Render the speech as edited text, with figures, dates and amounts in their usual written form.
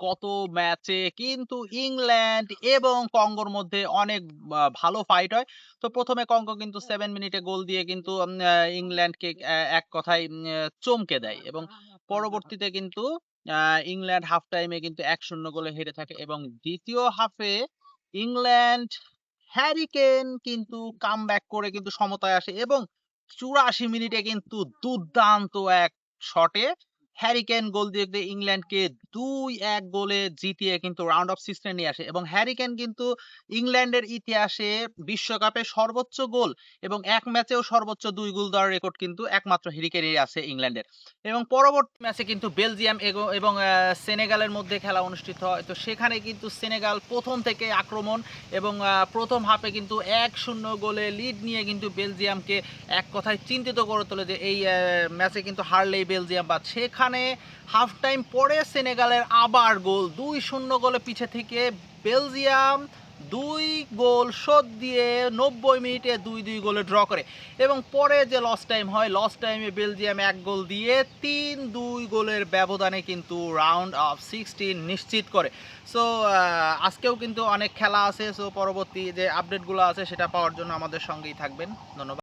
গত ম্যাচে কিন্তু ইংল্যান্ড এবং কঙ্গোর মধ্যে অনেক ভালো ফাইট হয়। তো ১ম এ কঙ্গো কিন্তু 7 মিনিটে গোল দিয়ে কিন্তু ইংল্যান্ডকে এক কথায় চমকে দেয় এবং পরবর্তীতে কিন্তু আ ইংল্যান্ড হাফ টাইমে কিন্তু ১-০ গোলে হেরে থাকে এবং ২য় হাফে ইংল্যান্ড হ্যারি কেন কিন্তু কামব্যাক করে কিন্তু সমতায় আসে এবং ৮৪ মিনিটে কিন্তু দুর্দান্ত এক শটে হ্যারি কেন গোল দিয়ে ইংল্যান্ডকে ২-১ গোলে জিতিয়ে কিন্তু রাউন্ড অফ 16 এ নিয়ে আসে এবং হ্যারি কেন কিন্তু ইংল্যান্ডের ইতিহাসে বিশ্বকাপে সর্বোচ্চ গোল এবং এক ম্যাচেও সর্বোচ্চ ২ গোল দেওয়ার রেকর্ড কিন্তু একমাত্র হ্যারি কেনেরই আছে ইংল্যান্ডের। এবং পরবর্তী ম্যাচে কিন্তু বেলজিয়াম এবং সেনেগালের মধ্যে খেলা অনুষ্ঠিত হয়। তো সেখানে কিন্তু সেনেগাল ১ম থেকে আক্রমণ এবং ১ম হাফে কিন্তু ১-০ গোলে লিড নিয়ে কিন্তু বেলজিয়ামকে এক কথায় চিন্তিত করে তোলে যে এই ম্যাচে কিন্তু হারলেই বেলজিয়াম বাদ। সেখানে হাফ টাইম পরে সেনেগালের আবার গোল ২-০ গোলে পিছে থেকে বেলজিয়াম ২ গোল শোধ দিয়ে ৯০ মিনিটে ২-২ গোলে ড্র করে এবং পরে যে লস টাইম হয়, লস টাইমে বেলজিয়াম ১ গোল দিয়ে ৩-২ গোলের ব্যবধানে কিন্তু রাউন্ড অফ 16 নিশ্চিত করে। সো আজকেও কিন্তু অনেক খেলা আছে। সো পরবর্তী যে আপডেটগুলো আছে সেটা পাওয়ার জন্য আমাদের সঙ্গেই থাকবেন। ধন্যবাদ।